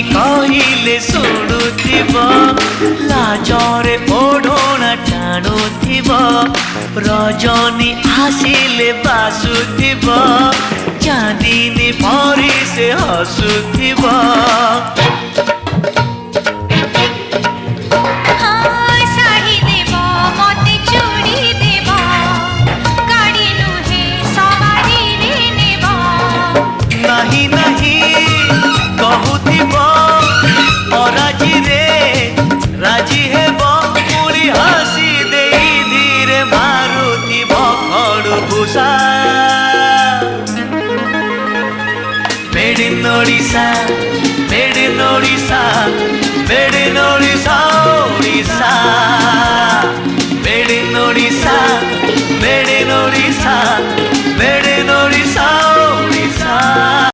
कहले शुणुथिब लाजरे ओढ़ना टाणुथिब रजनी आसिले बासुथिब चांदनी परी से हसुथिब नहीं नहीं कहूथिब अराजी रे राजी हेब पूरी हसी दे धीरे मारुथिब खड़भूषा made in Odisha made in Odisha made in Odisha Odisha made in Odisha made in Odisha